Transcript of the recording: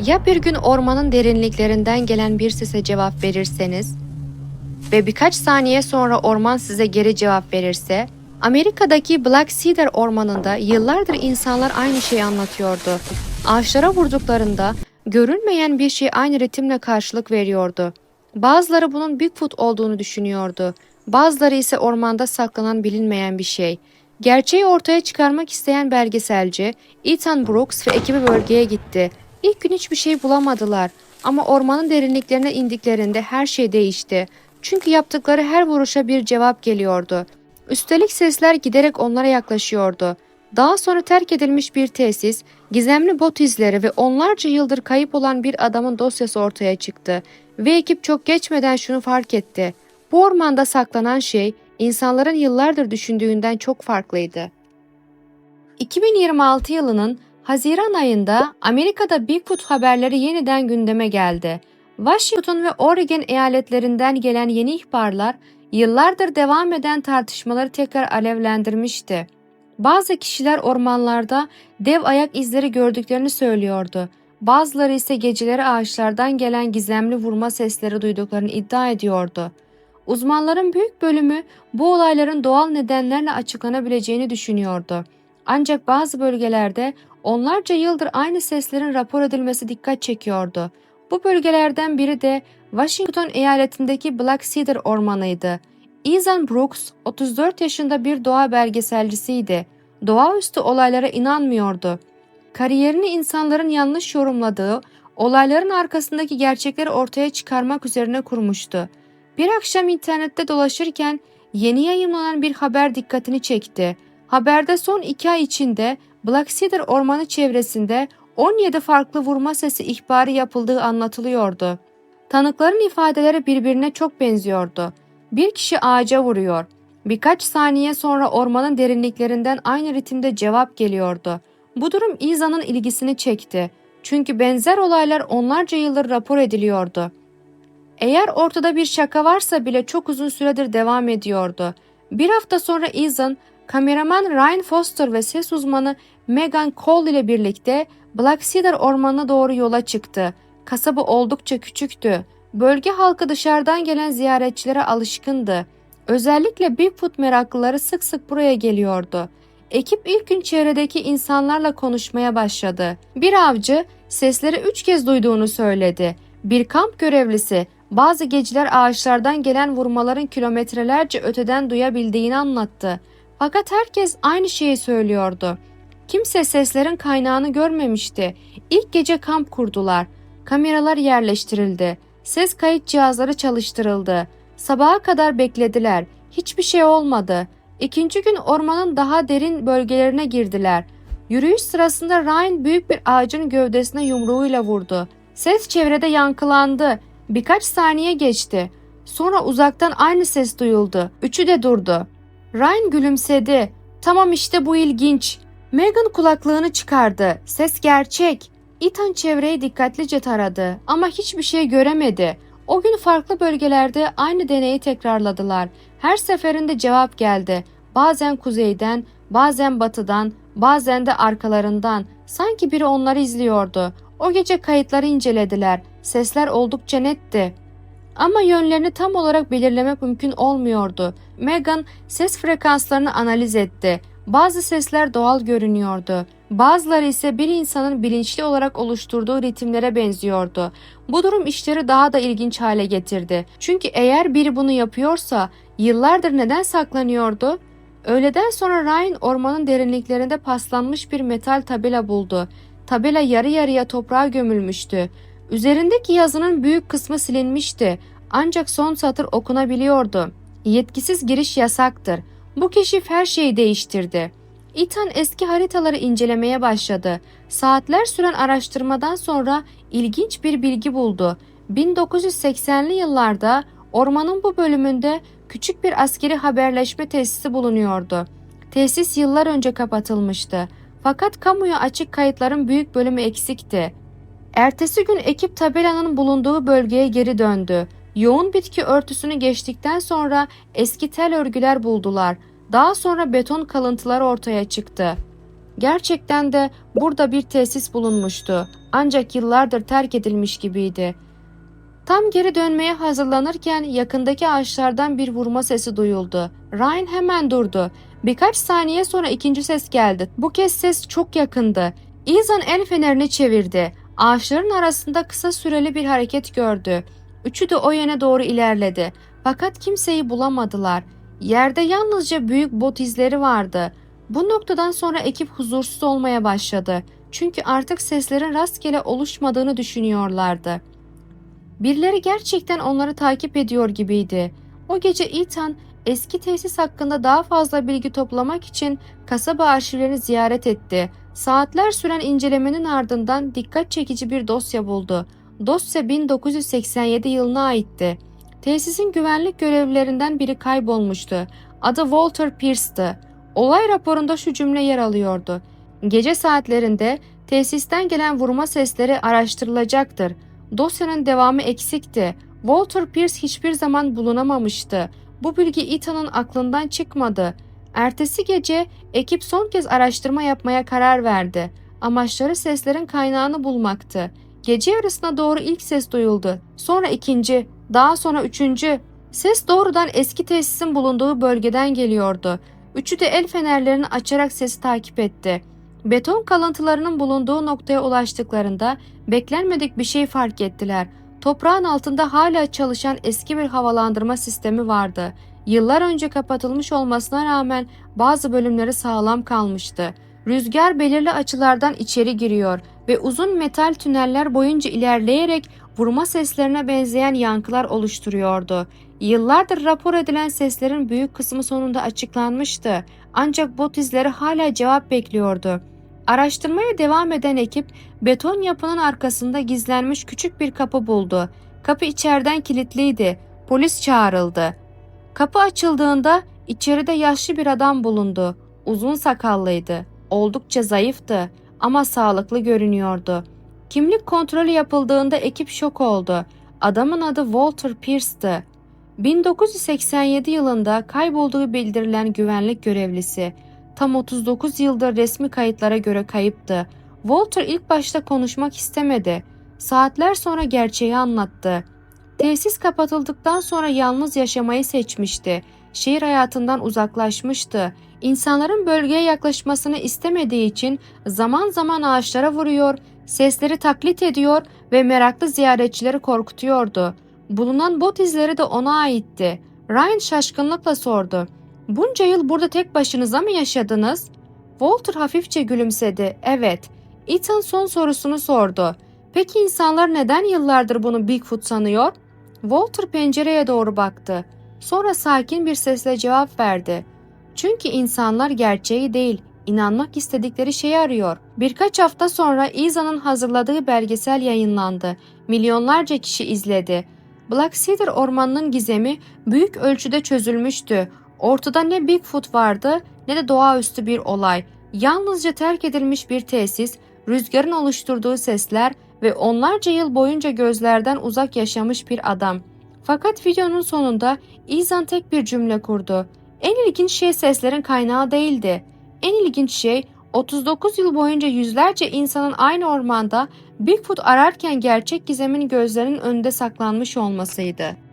Ya bir gün ormanın derinliklerinden gelen bir sese cevap verirseniz ve birkaç saniye sonra orman size geri cevap verirse? Amerika'daki Black Cedar ormanında yıllardır insanlar aynı şeyi anlatıyordu. Ağaçlara vurduklarında görünmeyen bir şey aynı ritimle karşılık veriyordu. Bazıları bunun Bigfoot olduğunu düşünüyordu. Bazıları ise ormanda saklanan bilinmeyen bir şey. Gerçeği ortaya çıkarmak isteyen belgeselci Ethan Brooks ve ekibi bölgeye gitti. İlk gün hiçbir şey bulamadılar ama ormanın derinliklerine indiklerinde her şey değişti. Çünkü yaptıkları her vuruşa bir cevap geliyordu. Üstelik sesler giderek onlara yaklaşıyordu. Daha sonra terk edilmiş bir tesis, gizemli bot izleri ve onlarca yıldır kayıp olan bir adamın dosyası ortaya çıktı. Ve ekip çok geçmeden şunu fark etti. Bu ormanda saklanan şey, insanların yıllardır düşündüğünden çok farklıydı. 2026 yılının Haziran ayında Amerika'da Bigfoot haberleri yeniden gündeme geldi. Washington ve Oregon eyaletlerinden gelen yeni ihbarlar yıllardır devam eden tartışmaları tekrar alevlendirmişti. Bazı kişiler ormanlarda dev ayak izleri gördüklerini söylüyordu. Bazıları ise geceleri ağaçlardan gelen gizemli vurma sesleri duyduklarını iddia ediyordu. Uzmanların büyük bölümü bu olayların doğal nedenlerle açıklanabileceğini düşünüyordu. Ancak bazı bölgelerde onlarca yıldır aynı seslerin rapor edilmesi dikkat çekiyordu. Bu bölgelerden biri de Washington eyaletindeki Black Cedar ormanıydı. Ethan Brooks 34 yaşında bir doğa belgeselcisiydi. Doğaüstü olaylara inanmıyordu. Kariyerini insanların yanlış yorumladığı, olayların arkasındaki gerçekleri ortaya çıkarmak üzerine kurmuştu. Bir akşam internette dolaşırken yeni yayımlanan bir haber dikkatini çekti. Haberde son 2 ay içinde Black Cedar ormanı çevresinde 17 farklı vurma sesi ihbarı yapıldığı anlatılıyordu. Tanıkların ifadeleri birbirine çok benziyordu. Bir kişi ağaca vuruyor. Birkaç saniye sonra ormanın derinliklerinden aynı ritimde cevap geliyordu. Bu durum Ethan'ın ilgisini çekti. Çünkü benzer olaylar onlarca yıldır rapor ediliyordu. Eğer ortada bir şaka varsa bile çok uzun süredir devam ediyordu. Bir hafta sonra Ethan, kameraman Ryan Foster ve ses uzmanı Megan Cole ile birlikte Black Cedar ormanına doğru yola çıktı. Kasaba oldukça küçüktü. Bölge halkı dışarıdan gelen ziyaretçilere alışkındı. Özellikle Bigfoot meraklıları sık sık buraya geliyordu. Ekip ilk gün çevredeki insanlarla konuşmaya başladı. Bir avcı sesleri 3 kez duyduğunu söyledi. Bir kamp görevlisi bazı geceler ağaçlardan gelen vurmaların kilometrelerce öteden duyabildiğini anlattı. Fakat herkes aynı şeyi söylüyordu. Kimse seslerin kaynağını görmemişti. İlk gece kamp kurdular. Kameralar yerleştirildi. Ses kayıt cihazları çalıştırıldı. Sabaha kadar beklediler. Hiçbir şey olmadı. İkinci gün ormanın daha derin bölgelerine girdiler. Yürüyüş sırasında Ryan büyük bir ağacın gövdesine yumruğuyla vurdu. Ses çevrede yankılandı. Birkaç saniye geçti. Sonra uzaktan aynı ses duyuldu. Üçü de durdu. Ryan gülümsedi. Tamam işte bu ilginç. Megan kulaklığını çıkardı. Ses gerçek. Ethan çevreyi dikkatlice taradı ama hiçbir şey göremedi. O gün farklı bölgelerde aynı deneyi tekrarladılar. Her seferinde cevap geldi. Bazen kuzeyden, bazen batıdan, bazen de arkalarından. Sanki biri onları izliyordu. O gece kayıtları incelediler. Sesler oldukça netti. Ama yönlerini tam olarak belirlemek mümkün olmuyordu. Megan ses frekanslarını analiz etti. Bazı sesler doğal görünüyordu. Bazıları ise bir insanın bilinçli olarak oluşturduğu ritimlere benziyordu. Bu durum işleri daha da ilginç hale getirdi. Çünkü eğer biri bunu yapıyorsa yıllardır neden saklanıyordu? Öğleden sonra Ryan ormanın derinliklerinde paslanmış bir metal tabela buldu. Tabela yarı yarıya toprağa gömülmüştü. Üzerindeki yazının büyük kısmı silinmişti. Ancak son satır okunabiliyordu. Yetkisiz giriş yasaktır. Bu keşif her şeyi değiştirdi. Ethan eski haritaları incelemeye başladı. Saatler süren araştırmadan sonra ilginç bir bilgi buldu. 1980'li yıllarda ormanın bu bölümünde küçük bir askeri haberleşme tesisi bulunuyordu. Tesis yıllar önce kapatılmıştı. Fakat kamuya açık kayıtların büyük bölümü eksikti. Ertesi gün ekip tabelanın bulunduğu bölgeye geri döndü. Yoğun bitki örtüsünü geçtikten sonra eski tel örgüler buldular. Daha sonra beton kalıntıları ortaya çıktı. Gerçekten de burada bir tesis bulunmuştu. Ancak yıllardır terk edilmiş gibiydi. Tam geri dönmeye hazırlanırken yakındaki ağaçlardan bir vurma sesi duyuldu. Ryan hemen durdu. Birkaç saniye sonra ikinci ses geldi. Bu kez ses çok yakındı. Ethan el fenerini çevirdi. Ağaçların arasında kısa süreli bir hareket gördü. Üçü de o yöne doğru ilerledi. Fakat kimseyi bulamadılar. Yerde yalnızca büyük bot izleri vardı. Bu noktadan sonra ekip huzursuz olmaya başladı. Çünkü artık seslerin rastgele oluşmadığını düşünüyorlardı. Birileri gerçekten onları takip ediyor gibiydi. O gece Ethan eski tesis hakkında daha fazla bilgi toplamak için kasaba arşivlerini ziyaret etti. Saatler süren incelemenin ardından dikkat çekici bir dosya buldu. Dosya 1987 yılına aitti. Tesisin güvenlik görevlilerinden biri kaybolmuştu. Adı Walter Pierce'tı. Olay raporunda şu cümle yer alıyordu. Gece saatlerinde tesisten gelen vurma sesleri araştırılacaktır. Dosyanın devamı eksikti. Walter Pierce hiçbir zaman bulunamamıştı. Bu bilgi Ethan'ın aklından çıkmadı. Ertesi gece ekip son kez araştırma yapmaya karar verdi. Amaçları seslerin kaynağını bulmaktı. Gece yarısına doğru ilk ses duyuldu. Sonra ikinci, daha sonra üçüncü. Ses doğrudan eski tesisin bulunduğu bölgeden geliyordu. Üçü de el fenerlerini açarak sesi takip etti. Beton kalıntılarının bulunduğu noktaya ulaştıklarında beklenmedik bir şey fark ettiler. Toprağın altında hala çalışan eski bir havalandırma sistemi vardı. Yıllar önce kapatılmış olmasına rağmen bazı bölümleri sağlam kalmıştı. Rüzgar belirli açılardan içeri giriyor ve uzun metal tüneller boyunca ilerleyerek vurma seslerine benzeyen yankılar oluşturuyordu. Yıllardır rapor edilen seslerin büyük kısmı sonunda açıklanmıştı. Ancak bot izleri hala cevap bekliyordu. Araştırmaya devam eden ekip beton yapının arkasında gizlenmiş küçük bir kapı buldu. Kapı içeriden kilitliydi. Polis çağrıldı. Kapı açıldığında içeride yaşlı bir adam bulundu. Uzun sakallıydı. Oldukça zayıftı ama sağlıklı görünüyordu. Kimlik kontrolü yapıldığında ekip şok oldu. Adamın adı Walter Pierce'tı. 1987 yılında kaybolduğu bildirilen güvenlik görevlisi. Tam 39 yıldır resmi kayıtlara göre kayıptı. Walter ilk başta konuşmak istemedi. Saatler sonra gerçeği anlattı. Tesis kapatıldıktan sonra yalnız yaşamayı seçmişti. Şehir hayatından uzaklaşmıştı. İnsanların bölgeye yaklaşmasını istemediği için zaman zaman ağaçlara vuruyor, sesleri taklit ediyor ve meraklı ziyaretçileri korkutuyordu. Bulunan bot izleri de ona aitti. Ryan şaşkınlıkla sordu. "Bunca yıl burada tek başınıza mı yaşadınız?" Walter hafifçe gülümsedi. "Evet." Ethan son sorusunu sordu. "Peki insanlar neden yıllardır bunu Bigfoot sanıyor?" Walter pencereye doğru baktı. Sonra sakin bir sesle cevap verdi. "Çünkü insanlar gerçeği değil, inanmak istedikleri şeyi arıyor." Birkaç hafta sonra Ethan'ın hazırladığı belgesel yayınlandı. Milyonlarca kişi izledi. Black Cedar ormanının gizemi büyük ölçüde çözülmüştü. Ortada ne Bigfoot vardı ne de doğaüstü bir olay. Yalnızca terk edilmiş bir tesis, rüzgarın oluşturduğu sesler ve onlarca yıl boyunca gözlerden uzak yaşamış bir adam. Fakat videonun sonunda Ethan tek bir cümle kurdu. "En ilginç şey seslerin kaynağı değildi. En ilginç şey 39 yıl boyunca yüzlerce insanın aynı ormanda Bigfoot ararken gerçek gizemin gözlerinin önünde saklanmış olmasıydı."